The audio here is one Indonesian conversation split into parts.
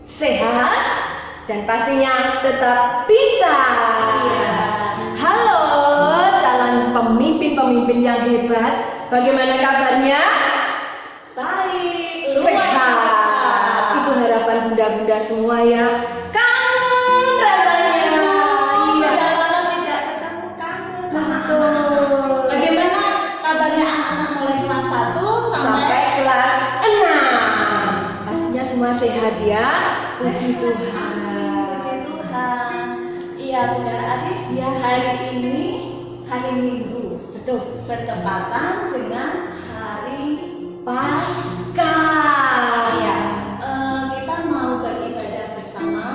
sehat, dan pastinya tetap pintar. Iya. Halo, calon pemimpin-pemimpin yang hebat. Bagaimana kabarnya? Baik, Sehat. Itu harapan bunda-bunda semua ya. Kangen rasanya. Iya, Iya. lama tidak ketemu kangen sama Betul. anak-anak. Bagaimana kabarnya anak-anak mulai kelas 1 Sampai kelas 6. Pastinya semua sehat ya. Puji Tuhan. Puji Tuhan. Iya, Bunda Adik. Ya. Hari ini hari Minggu, Betul. bertepatan dengan hari Paskah. Iya. Kita mau beribadah bersama.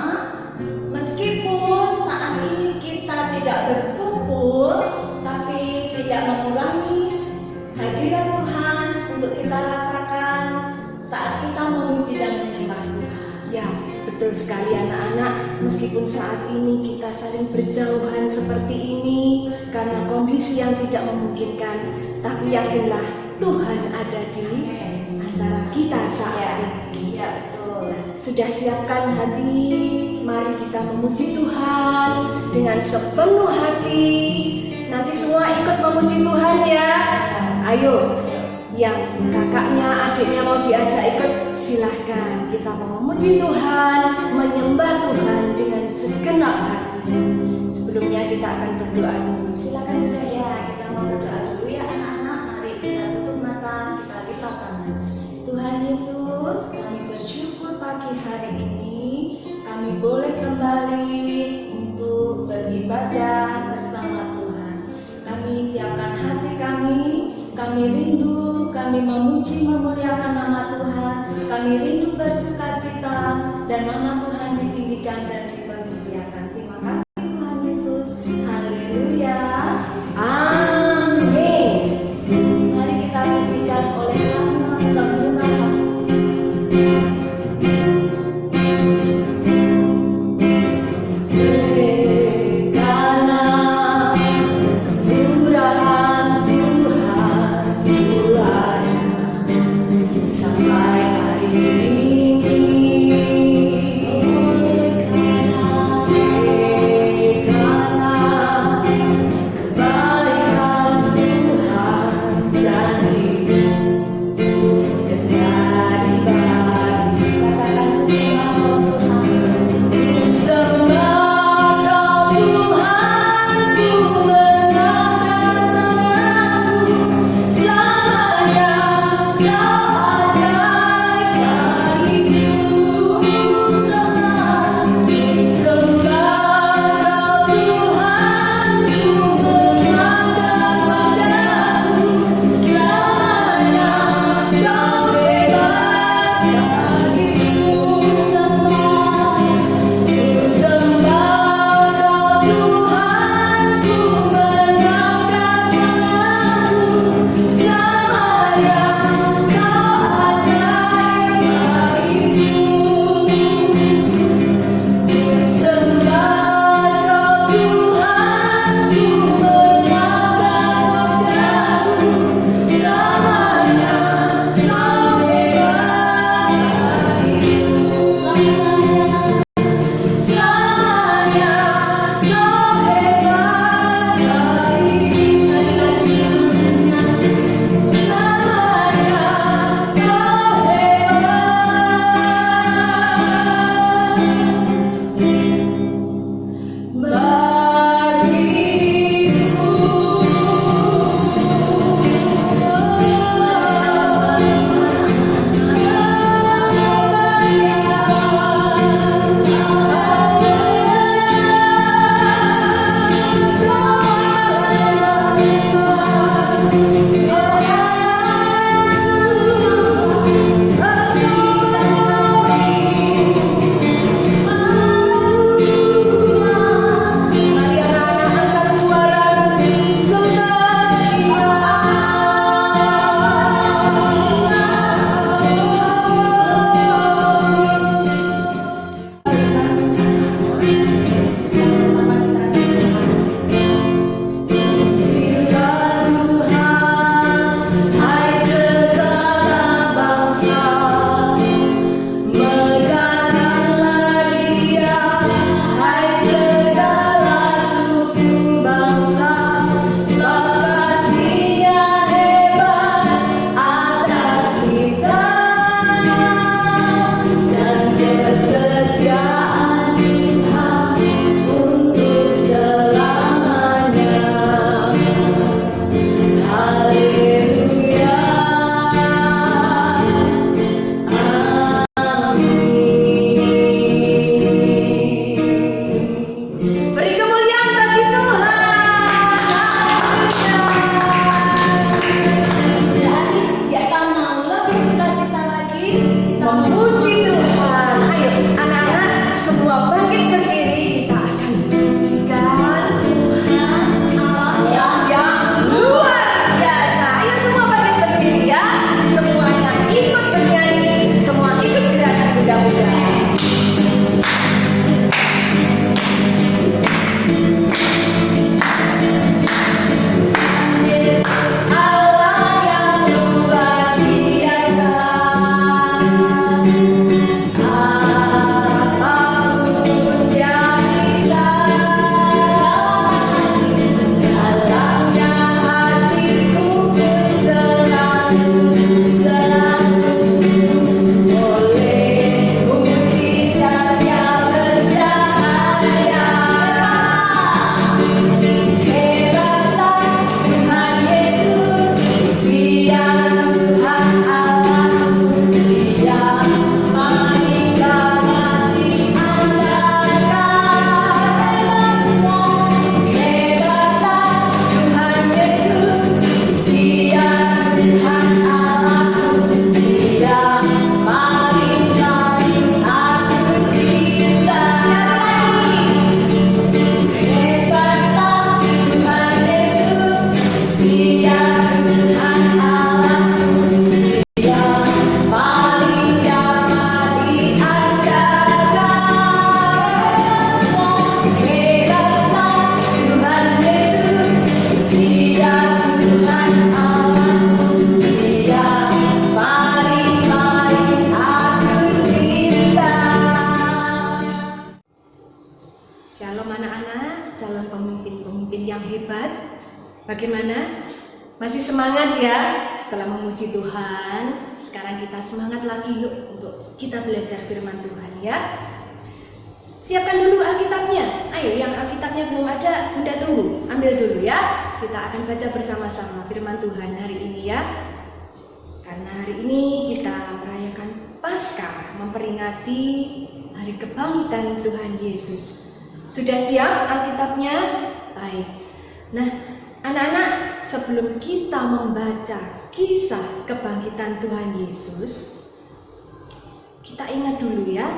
Meskipun saat ini kita tidak berkumpul, tapi tidak mengurangi hadirat Tuhan untuk kita rasakan saat kita memuji dan menyembah Tuhan. Ya, betul sekali anak-anak. Meskipun saat ini kita saling berjauhan seperti ini karena kondisi yang tidak memungkinkan, tapi yakinlah Tuhan ada di antara kita saat ini. Iya, betul. Sudah siapkan hati, mari kita memuji Tuhan dengan sepenuh hati. Nanti semua ikut memuji Tuhan ya. Ayo, yang kakaknya, adiknya mau diajak ikut, silahkan. Kita mau memuji Tuhan, menyembah Tuhan dengan segenap hati. Sebelumnya kita akan berdoa dulu. Silakan Bunda. Ya, kita mau berdoa dulu ya anak-anak. Mari kita tutup mata, kita lipat tangan. Tuhan Yesus, kami bersyukur pagi hari ini kami boleh kembali untuk beribadah bersama Tuhan. Kami siapkan hati kami rindu, kami memuji memuliakan nama Tuhan, kami rindu bersukacita dan nama Tuhan ditinggikan dan dipermuliakan. Terima kasih Tuhan Yesus. Haleluya. Amin. Mari kita pujikan oleh nama kemuliaan. Karena kemurahan Tuhan buatnya sampai hari ini Bagaimana? Masih semangat ya? Setelah memuji Tuhan, sekarang kita semangat lagi yuk untuk kita belajar firman Tuhan ya. Siapkan dulu Alkitabnya. Ayo, yang Alkitabnya belum ada, Bunda tunggu. Ambil dulu ya. Kita akan baca bersama-sama firman Tuhan hari ini ya. Karena hari ini kita merayakan Paskah, memperingati hari kebangkitan Tuhan Yesus. Sudah siap Alkitabnya? Baik. Nah, anak-anak, sebelum kita membaca kisah kebangkitan Tuhan Yesus, kita ingat dulu ya,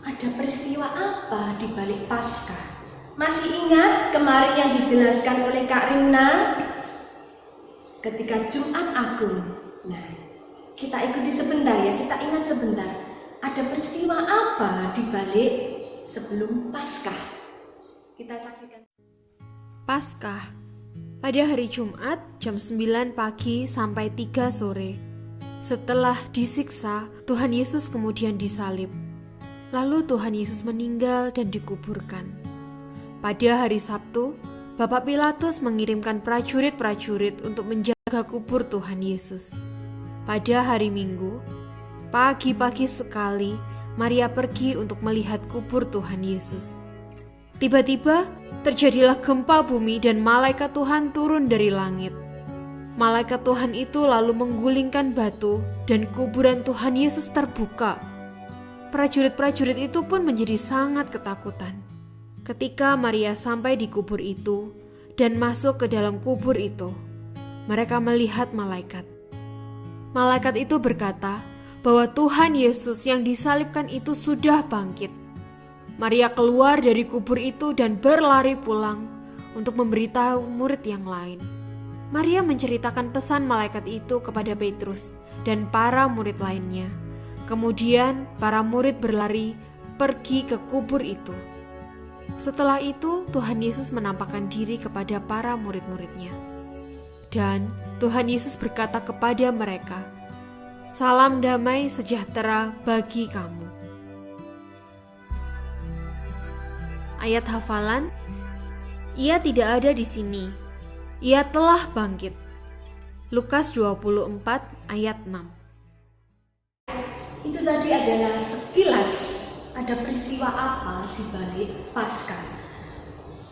ada peristiwa apa di balik Paskah? Masih ingat kemarin yang dijelaskan oleh Kak Rina ketika Jumat Agung? Nah, kita ikuti sebentar ya, kita ingat sebentar. Ada peristiwa apa di balik sebelum Paskah? Kita saksikan. Paskah pada hari Jumat jam 9 pagi sampai 3 sore. Setelah disiksa, Tuhan Yesus kemudian disalib. Lalu Tuhan Yesus meninggal dan dikuburkan. Pada hari Sabtu, Bapak Pilatus mengirimkan prajurit-prajurit untuk menjaga kubur Tuhan Yesus. Pada hari Minggu, pagi-pagi sekali, Maria pergi untuk melihat kubur Tuhan Yesus. Tiba-tiba, terjadilah gempa bumi dan malaikat Tuhan turun dari langit. Malaikat Tuhan itu lalu menggulingkan batu dan kuburan Tuhan Yesus terbuka. Prajurit-prajurit itu pun menjadi sangat ketakutan. Ketika Maria sampai di kubur itu dan masuk ke dalam kubur itu, mereka melihat malaikat. Malaikat itu berkata bahwa Tuhan Yesus yang disalibkan itu sudah bangkit. Maria keluar dari kubur itu dan berlari pulang untuk memberitahu murid yang lain. Maria menceritakan pesan malaikat itu kepada Petrus dan para murid lainnya. Kemudian para murid berlari pergi ke kubur itu. Setelah itu Tuhan Yesus menampakkan diri kepada para murid-muridnya. Dan Tuhan Yesus berkata kepada mereka, "Salam damai sejahtera bagi kamu." Ayat hafalan, "Ia tidak ada di sini. Ia telah bangkit." Lukas 24 ayat 6. Itu tadi adalah sekilas ada peristiwa apa di balik Paskah.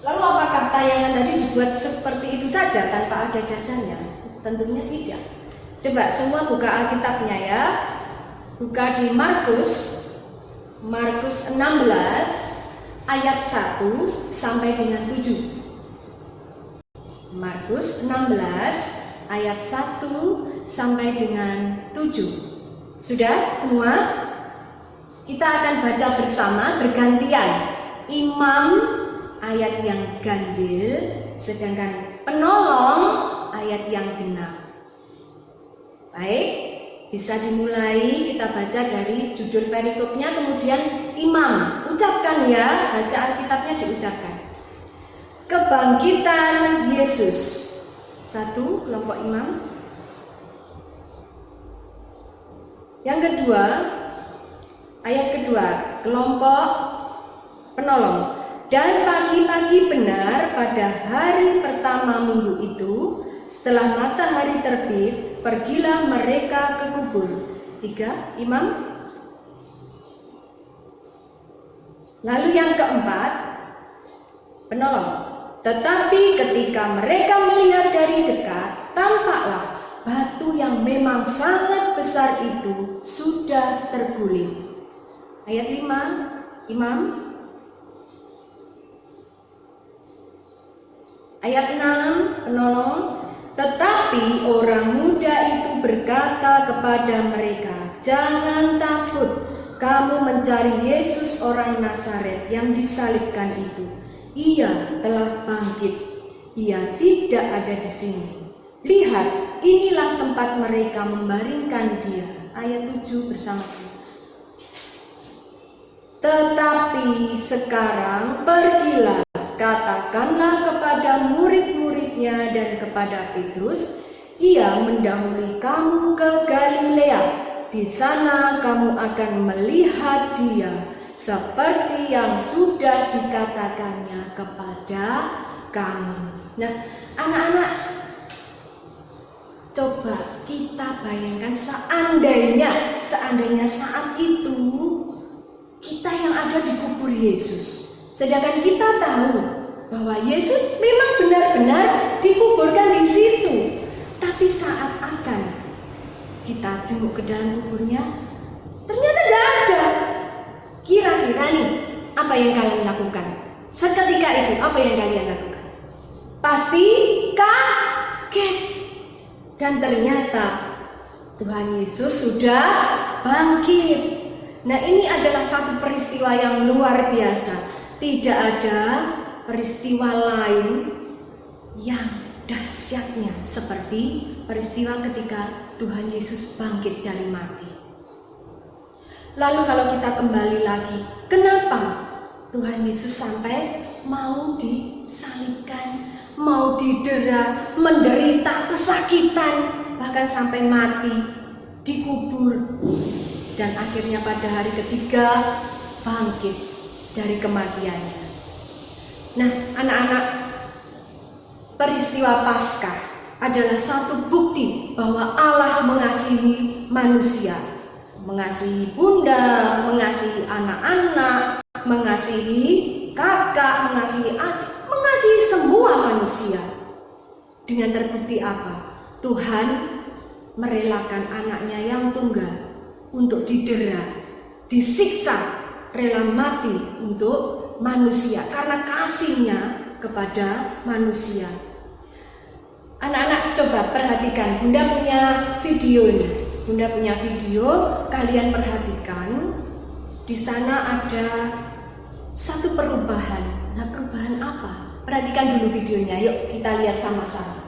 Lalu apakah tayangan tadi dibuat seperti itu saja tanpa ada dasarnya? Tentunya tidak. Coba semua buka Alkitabnya ya. Buka di Markus 16 ayat 1 sampai dengan 7. Markus 16 ayat 1 sampai dengan 7. Sudah semua? Kita akan baca bersama bergantian. Imam ayat yang ganjil, sedangkan penolong ayat yang genap. Baik, bisa dimulai. Kita baca dari judul perikopnya, kemudian imam. Ucapkan ya, baca Alkitabnya diucapkan. Kebangkitan Yesus. Satu, kelompok imam. Yang kedua, ayat kedua, kelompok penolong. Dan pagi-pagi benar pada hari pertama minggu itu, setelah matahari terbit, pergilah mereka ke kubur. Tiga, imam. Lalu yang keempat, penolong. Tetapi ketika mereka melihat dari dekat, tampaklah batu yang memang sangat besar itu sudah terguling. Ayat 5, imam. Ayat 6, penolong. Tetapi orang muda itu berkata kepada mereka, "Jangan takut, kamu mencari Yesus orang Nazaret yang disalibkan itu. Ia telah bangkit. Ia tidak ada di sini. Lihat, inilah tempat mereka membaringkan dia." Ayat 7 bersama kita. Tetapi sekarang pergilah, katakanlah kepada murid-muridnya dan kepada Petrus, ia mendahului kamu ke Galilea. Di sana kamu akan melihat dia, seperti yang sudah dikatakannya kepada kamu. Nah, anak-anak, coba kita bayangkan seandainya saat itu kita yang ada di kubur Yesus. Sedangkan kita tahu bahwa Yesus memang benar-benar dikuburkan di situ. Tapi saat akan kita jenguk ke dalam kuburnya, ternyata tidak ada. Kira-kira nih, apa yang kalian lakukan? Seketika itu, apa yang kalian lakukan? Pasti kaget. Dan ternyata Tuhan Yesus sudah bangkit. Nah, ini adalah satu peristiwa yang luar biasa. Tidak ada peristiwa lain yang dahsyatnya seperti peristiwa ketika Tuhan Yesus bangkit dari mati. Lalu kalau kita kembali lagi, kenapa Tuhan Yesus sampai mau disalibkan, mau didera, menderita kesakitan, bahkan sampai mati, dikubur, dan akhirnya pada hari ketiga bangkit dari kematiannya. Nah, anak-anak, peristiwa Paskah adalah satu bukti bahwa Allah mengasihi manusia, mengasihi bunda, mengasihi anak-anak, mengasihi kakak, mengasihi adik, mengasihi semua manusia. Dengan terbukti apa? Tuhan merelakan anaknya yang tunggal untuk didera, disiksa, rela mati untuk manusia karena kasihnya kepada manusia. Anak-anak, coba perhatikan, Bunda punya video nih. Bunda punya video, kalian perhatikan. Di sana ada satu perubahan. Nah, perubahan apa? Perhatikan dulu videonya, yuk kita lihat sama-sama.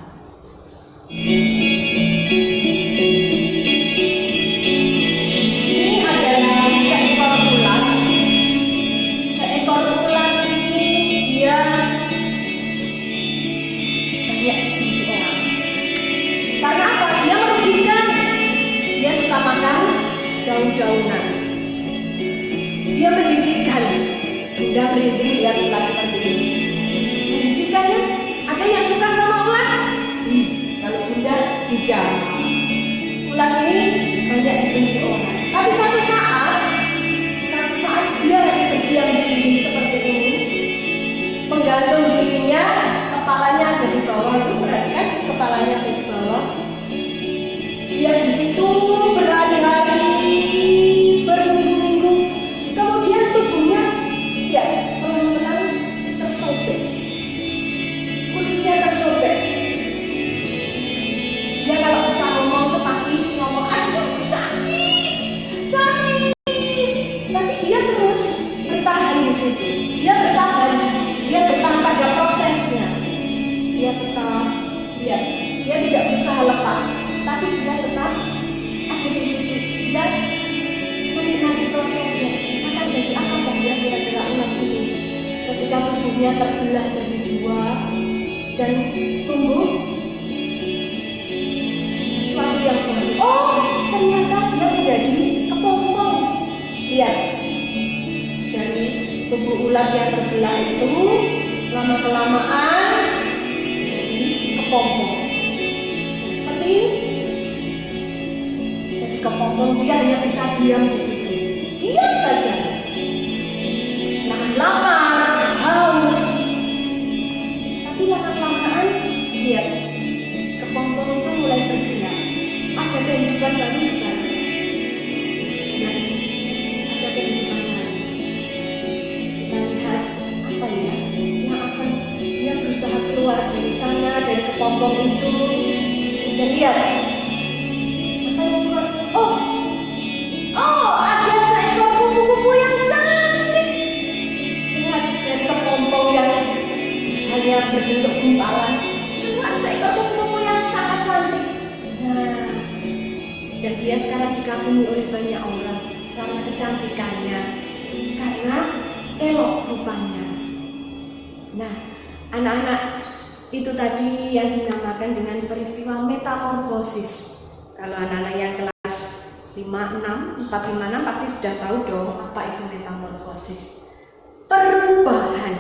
Ini adalah seekor ular. Seekor ular ini dia banyak dibenci orang. Karena apa? Dia merugikan. Dia suka makan daun-daunan. Dia menjijikkan. Bunda merinding lihat ular seperti ini. Menjijikkan ya? Ada yang suka sama ular? Kalau Bunda tidak. Ular ini banyak dibenci orang. Tapi satu saat dia harus berdiam diri seperti ini, menggantung dirinya, kepalanya ada di bawah. Itu perhatikan, kepalanya ada di bawah. Dia di situ berhari-hari, berminggu-minggu, kemudian tubuhnya ya pelan-pelan tersobek, kulitnya tersobek. Dia kalau bisa ngomong tuh pasti ngomong, aduh sakit, sakit. Tapi dia terus bertahan di situ. Dia bertahan pada prosesnya. Dia tetap, dia tidak berusaha lepas. Tapi dia tetap ada di situ. Dia menikmati prosesnya. Akan jadi apa dia kira-kira ular ini? Ketika tubuhnya terbelah jadi dua dan tumbuh sesuatu yang baru. Oh, ternyata dia menjadi kepompong. Lihat, dari tubuh ular yang terbelah itu lama-kelamaan jadi kepompong. Seperti ini. Jadi kepompong dia hanya bisa diam di situ. Diam saja. Nahan lapar, haus. Tapi lama-kelamaan lihat, kepompong itu mulai bergerak. Ada kehidupan baru di sana. Nah, ada kehidupan baru. Kita lihat apa ya? Yang akan dia berusaha keluar dari sana, dari kepompong itu. Kita lihat apa yang keluar? Oh, ada seekor kupu-kupu yang cantik. Lihat dari kepompong yang hanya berbentuk gumpalan. Keluar seekor kupu-kupu yang sangat cantik. Nah, dan dia sekarang dikagumi oleh banyak orang karena kecantikannya, karena elok rupanya. Nah, anak-anak, itu tadi yang dinamakan dengan peristiwa metamorfosis. Kalau anak-anak yang kelas 4, 5, 6 pasti sudah tahu dong apa itu metamorfosis. Perubahan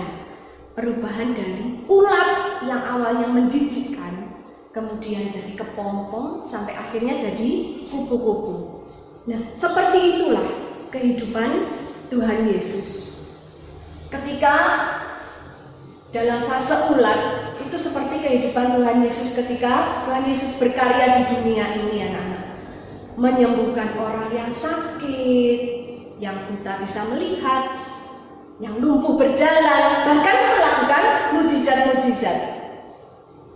perubahan dari ulat yang awalnya menjijikkan, kemudian jadi kepompong, sampai akhirnya jadi kupu-kupu. Nah, seperti itulah kehidupan Tuhan Yesus. Ketika dalam fase ulat, itu seperti kehidupan Tuhan Yesus ketika Tuhan Yesus berkarya di dunia ini, anak-anak. Menyembuhkan orang yang sakit, yang buta bisa melihat, yang lumpuh berjalan, bahkan melakukan mujizat-mujizat.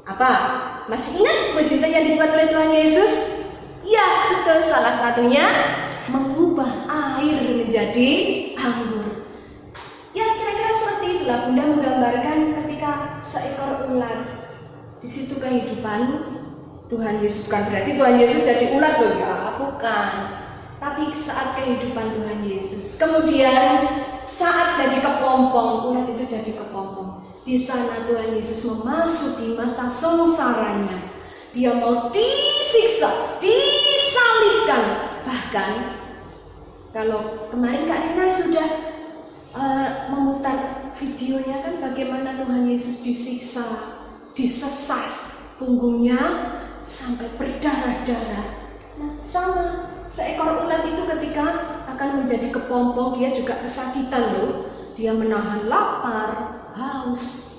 Apa? Masih ingat mujizat yang dibuat oleh Tuhan Yesus? Ya, betul. Salah satunya mengubah air menjadi anggur. Ya, kira-kira seperti itulah Bunda menggambarkan ketika seekor ulat. Di situ kehidupan Tuhan Yesus. Bukan berarti Tuhan Yesus jadi ulat loh, ya, bukan. Tapi saat kehidupan Tuhan Yesus. Kemudian saat jadi kepompong, ulat itu jadi kepompong. Di sana Tuhan Yesus memasuki masa sengsaranya. Dia mau disiksa, disalibkan. Bahkan kalau kemarin Kak Rina sudah memutar videonya kan bagaimana Tuhan Yesus disiksa, disesat punggungnya sampai berdarah-darah. Nah, sama seekor ulat itu ketika akan menjadi kepompong, dia juga kesakitan loh. Dia menahan lapar, haus.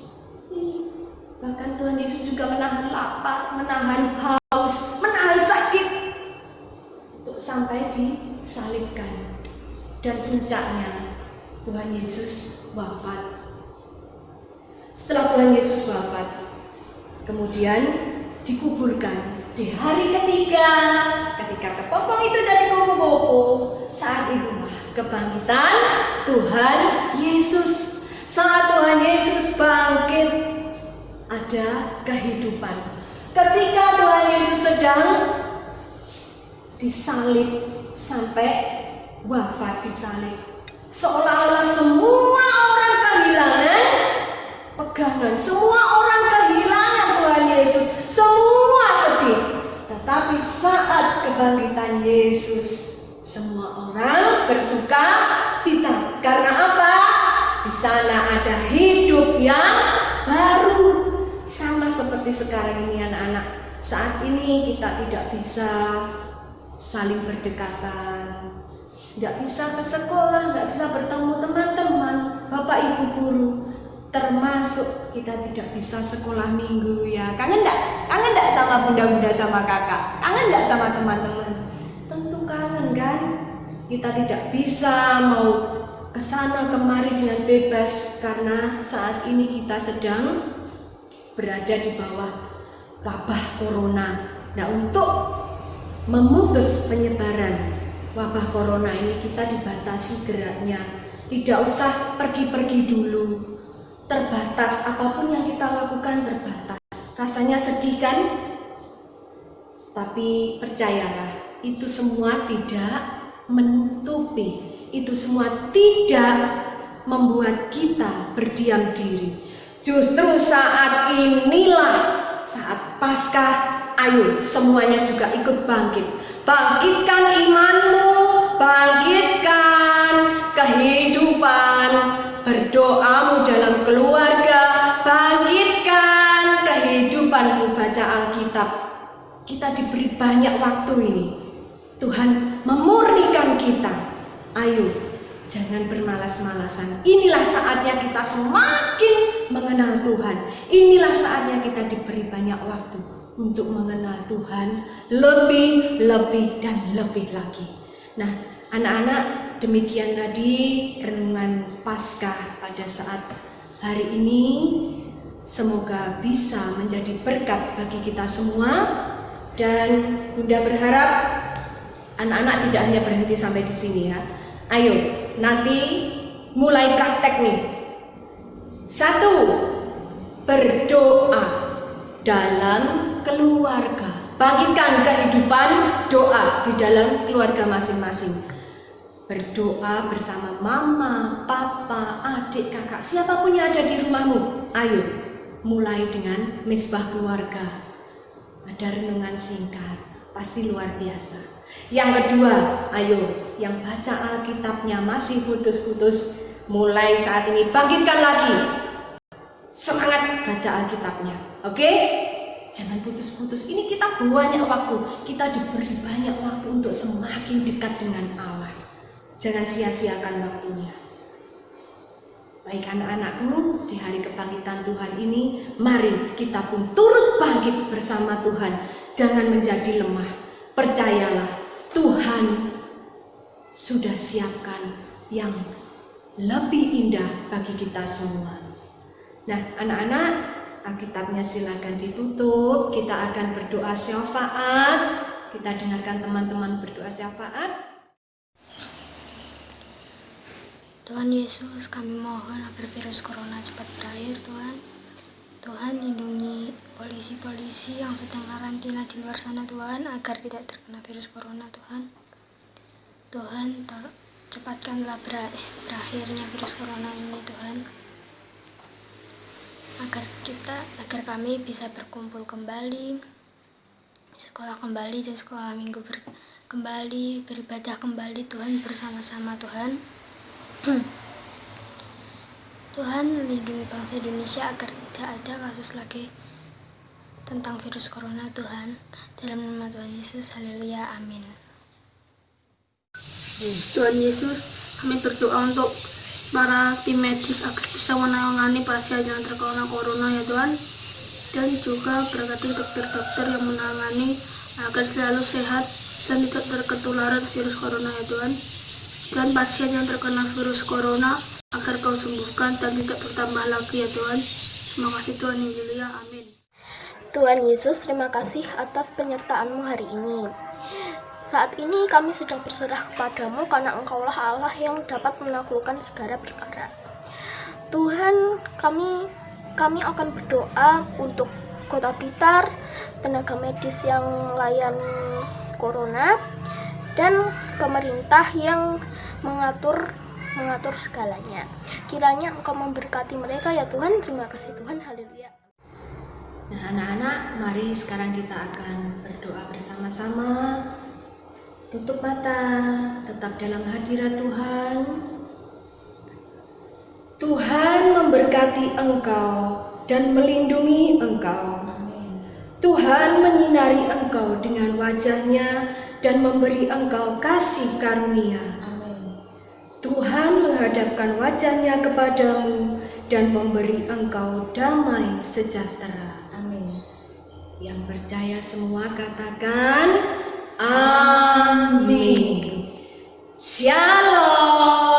Bahkan Tuhan Yesus juga menahan lapar, menahan haus, menahan sakit untuk sampai disalibkan. Dan puncaknya Tuhan Yesus wafat. Setelah Tuhan Yesus wafat, kemudian dikuburkan di hari ketiga, ketika kepompong itu dari kupu-kupu. Saat itulah kebangkitan Tuhan Yesus. Saat Tuhan Yesus bangkit, ada kehidupan. Ketika Tuhan Yesus sedang disalib sampai wafat disalib, seolah-olah semua orang kehilangan pegangan, semua orang kehilangan Tuhan Yesus, semua sedih. Tetapi saat kebangkitan Yesus, semua orang bersuka cita. Karena apa? Di sana ada hidup yang baru. Sama seperti sekarang ini anak-anak. Saat ini kita tidak bisa saling berdekatan, nggak bisa ke sekolah, nggak bisa bertemu teman-teman, bapak ibu guru. Termasuk kita tidak bisa sekolah minggu ya. Kangen enggak? Kangen enggak sama bunda-bunda sama kakak? Kangen enggak sama teman-teman? Tentu kangen kan? Kita tidak bisa mau kesana kemari dengan bebas karena saat ini kita sedang berada di bawah wabah corona. Nah, untuk memutus penyebaran wabah corona ini kita dibatasi geraknya. Tidak usah pergi-pergi dulu. Terbatas, apapun yang kita lakukan terbatas. Rasanya sedih kan? Tapi percayalah, itu semua tidak menutupi, itu semua tidak membuat kita berdiam diri. Justru saat inilah, saat Paskah, ayo semuanya juga ikut bangkit. Bangkitkan imanmu, bangkitkan kehidupan, berdoamu dalam keluarga, bangkitkan kehidupanmu baca Alkitab. Kita diberi banyak waktu ini. Tuhan memurnikan kita. Ayo, jangan bermalas-malasan. Inilah saatnya kita semakin mengenal Tuhan. Inilah saatnya kita diberi banyak waktu untuk mengenal Tuhan lebih dan lebih lagi. Nah, anak-anak, demikian tadi renungan Paskah pada saat hari ini. Semoga bisa menjadi berkat bagi kita semua. Dan Bunda berharap anak-anak tidak hanya berhenti sampai di sini ya. Ayo, nanti mulai praktek nih. 1. Berdoa dalam keluarga. Bangkitkan kehidupan doa di dalam keluarga masing-masing. Berdoa bersama mama, papa, adik, kakak, siapapun yang ada di rumahmu. Ayo, mulai dengan misbah keluarga. Ada renungan singkat, pasti luar biasa. Yang kedua, ayo, yang baca Alkitabnya masih putus-putus, mulai saat ini bangkitkan lagi. semangat baca Alkitabnya. Oke? Jangan putus-putus. Ini kita banyak waktu. Kita diberi banyak waktu untuk semakin dekat dengan Allah. Jangan sia-siakan waktunya. Baik anak-anakku, di hari kebangkitan Tuhan ini, mari kita pun turut bangkit bersama Tuhan. Jangan menjadi lemah. Percayalah, Tuhan sudah siapkan yang lebih indah bagi kita semua. Nah, anak-anak, Alkitabnya silakan ditutup. Kita akan berdoa syafaat. Kita dengarkan teman-teman berdoa syafaat. Tuhan Yesus, kami mohon agar virus corona cepat berakhir, Tuhan. Tuhan, lindungi polisi-polisi yang sedang karantina di luar sana, Tuhan, agar tidak terkena virus corona, Tuhan. Tuhan, cepatkanlah berakhirnya virus corona ini, Tuhan. Agar kami bisa berkumpul kembali, sekolah kembali dan sekolah minggu kembali, beribadah kembali, Tuhan, bersama-sama, Tuhan. Tuhan, lindungi bangsa Indonesia agar tidak ada kasus lagi tentang virus corona, Tuhan. Dalam nama Tuhan Yesus, haleluya, amin. Tuhan Yesus, kami berdoa untuk para tim medis agar bisa menangani pasien yang terkena corona, ya Tuhan. Dan juga berkati dokter-dokter yang menangani agar selalu sehat dan tidak terketularan virus corona, ya Tuhan. Dan pasien yang terkena virus corona agar Kau sembuhkan dan tidak bertambah lagi, ya Tuhan. Terima kasih Tuhan, haleluya, amin. Tuhan Yesus, terima kasih atas penyertaan-Mu hari ini. Saat ini kami sedang berserah kepadamu karena Engkaulah Allah yang dapat menaklukkan segala perkara. Tuhan, kami akan berdoa untuk Kota Blitar, tenaga medis yang layan corona, dan pemerintah yang mengatur segalanya. Kiranya Engkau memberkati mereka, ya Tuhan. Terima kasih Tuhan, haleluya. Nah, anak-anak, mari sekarang kita akan berdoa bersama-sama. Tutup mata, tetap dalam hadirat Tuhan. Tuhan memberkati engkau dan melindungi engkau. Tuhan menyinari engkau dengan wajah-Nya dan memberi engkau kasih karunia. Tuhan menghadapkan wajah-Nya kepadamu dan memberi engkau damai sejahtera. Yang percaya semua katakan amin. Shalom.